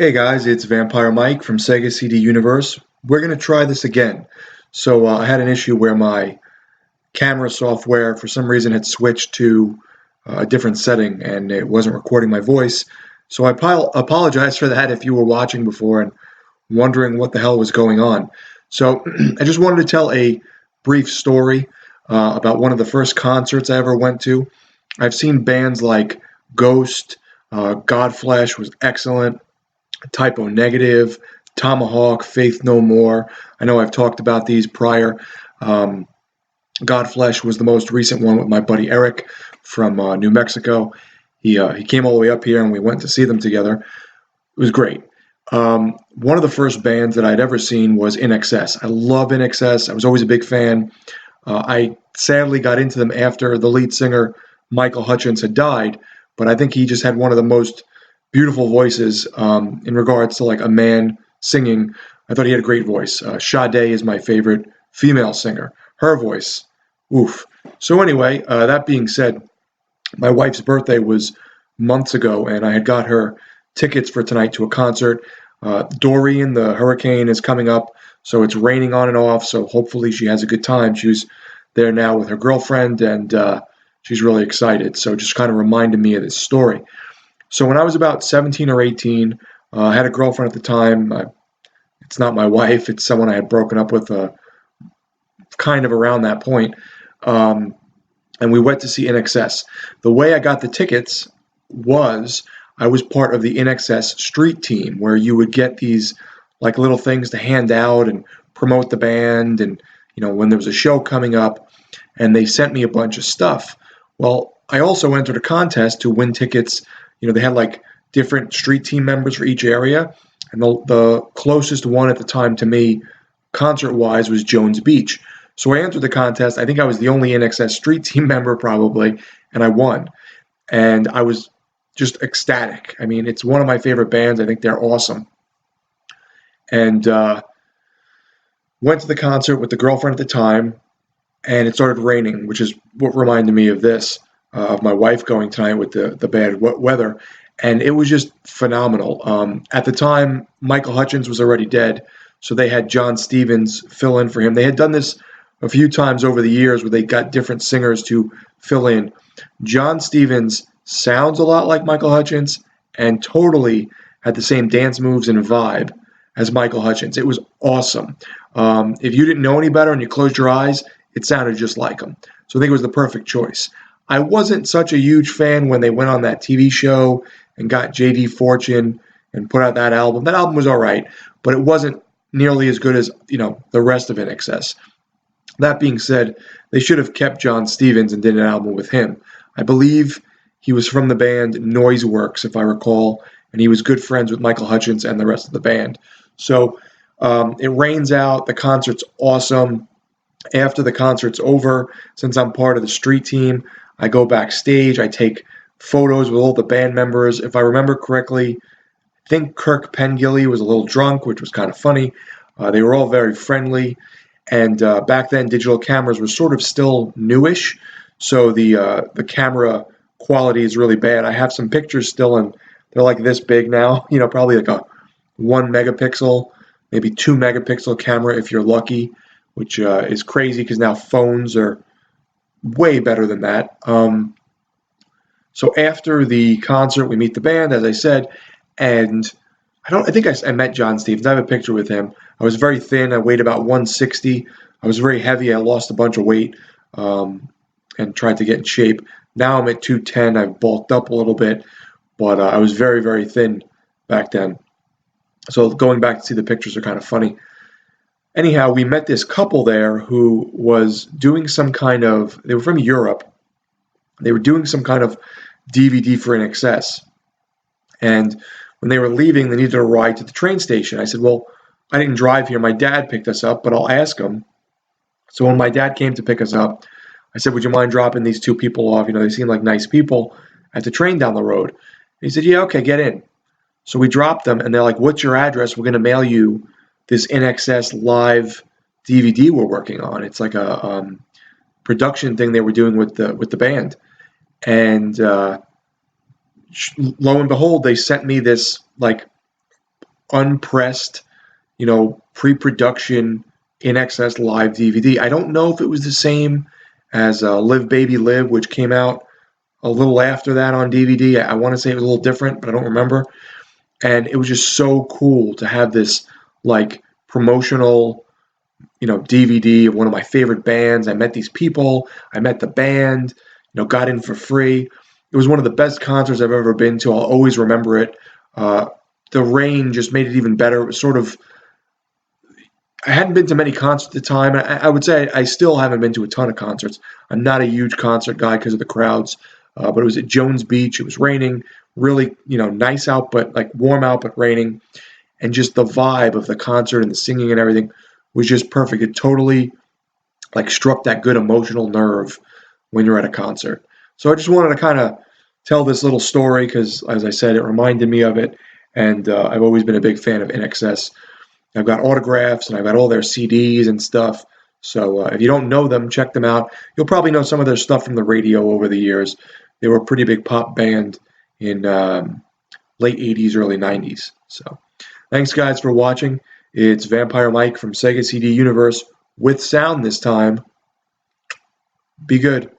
Hey guys, it's Vampire Mike from Sega CD Universe. We're going to try this again. I had an issue where my camera software, for some reason, had switched to a different setting and it wasn't recording my voice. So apologize for that if you were watching before and wondering what the hell was going on. So I just wanted to tell a brief story about one of the first concerts I ever went to. I've seen bands like Ghost, Godflesh was excellent. Typo Negative, Tomahawk, Faith No More. I know I've talked about these prior. Um, Godflesh was the most recent one with my buddy Eric from New Mexico. He came all the way up here and we went to see them together. It was great. One of the first bands that I'd ever seen was INXS. I love INXS. I was always a big fan. I sadly got into them after the lead singer Michael Hutchence had died, but I think he just had one of the most beautiful voices in regards to like a man singing. I thought he had a great voice. Sade is my favorite female singer. Her voice, oof. So anyway, that being said, my wife's birthday was months ago, and I had got her tickets for tonight to a concert. Dorian, the hurricane, is coming up, so it's raining on and off. So hopefully she has a good time. She's there now with her girlfriend, and she's really excited. So just kind of reminded me of this story. So when I was about 17 or 18, I had a girlfriend at the time. It's not my wife. It's someone I had broken up with kind of around that point. Um, and we went to see INXS. The way I got the tickets was I was part of the INXS street team where you would get these like little things to hand out and promote the band and when there was a show coming up, and they sent me a bunch of stuff. Well, I also entered a contest to win tickets. They had like different street team members for each area, and the closest one at the time to me concert wise was Jones Beach. So I entered the contest. I think I was the only INXS street team member probably, and I won. And I was just ecstatic. I mean, it's one of my favorite bands. I think they're awesome. And went to the concert with the girlfriend at the time, and it started raining, which is what reminded me of this, of my wife going tonight with the bad weather. And it was just phenomenal. At the time, Michael Hutchence was already dead, so they had John Stevens fill in for him. They had done this a few times over the years where they got different singers to fill in. John Stevens sounds a lot like Michael Hutchence and totally had the same dance moves and vibe as Michael Hutchence. It was awesome. If you didn't know any better and you closed your eyes, it sounded just like him. So I think it was the perfect choice. I wasn't such a huge fan when they went on that TV show and got J.D. Fortune and put out that album. That album was all right, but it wasn't nearly as good as the rest of INXS. That being said, they should have kept John Stevens and did an album with him. I believe he was from the band Noiseworks, if I recall, and he was good friends with Michael Hutchence and the rest of the band. So it rains out. The concert's awesome. After the concert's over, since I'm part of the street team, I go backstage. I take photos with all the band members. If I remember correctly, I think Kirk Pengilly was a little drunk, which was kind of funny. They were all very friendly. And back then, digital cameras were sort of still newish, so the camera quality is really bad. I have some pictures still, and they're like this big now. Probably like a 1 megapixel, maybe 2 megapixel camera if you're lucky, which is crazy because now phones are way better than that. So after the concert, we meet the band, as I said, and I think I met John Stevens. I have a picture with him. I was very thin. I weighed about 160. I was very heavy. I lost a bunch of weight and tried to get in shape. Now I'm at 210. I've bulked up a little bit, but I was very, very thin back then. So going back to see the pictures are kind of funny. Anyhow, we met this couple there who was doing some kind of, they were from Europe. They were doing some kind of DVD for INXS. And when they were leaving, they needed a ride to the train station. I said, well, I didn't drive here. My dad picked us up, but I'll ask him. So when my dad came to pick us up, I said, would you mind dropping these two people off? They seem like nice people at the train down the road. And he said, yeah, okay, get in. So we dropped them, and they're like, what's your address? We're going to mail you this INXS live DVD we're working on. It's like a production thing they were doing with the band. And lo and behold, they sent me this like unpressed, pre-production INXS live DVD. I don't know if it was the same as Live Baby Live, which came out a little after that on DVD. I want to say it was a little different, but I don't remember. And it was just so cool to have this like promotional, DVD of one of my favorite bands. I met these people. I met the band. Got in for free. It was one of the best concerts I've ever been to. I'll always remember it. Uh, the rain just made it even better. It was sort of. I hadn't been to many concerts at the time. I would say I still haven't been to a ton of concerts. I'm not a huge concert guy because of the crowds. But it was at Jones Beach. It was raining, really, nice out, but like warm out, but raining. And just the vibe of the concert and the singing and everything was just perfect. It totally like struck that good emotional nerve when you're at a concert. So I just wanted to kind of tell this little story because, as I said, it reminded me of it. And I've always been a big fan of INXS. I've got autographs and I've got all their CDs and stuff. So if you don't know them, check them out. You'll probably know some of their stuff from the radio over the years. They were a pretty big pop band in late 80s, early 90s. So thanks, guys, for watching. It's Vampire Mike from Sega CD Universe with sound this time. Be good.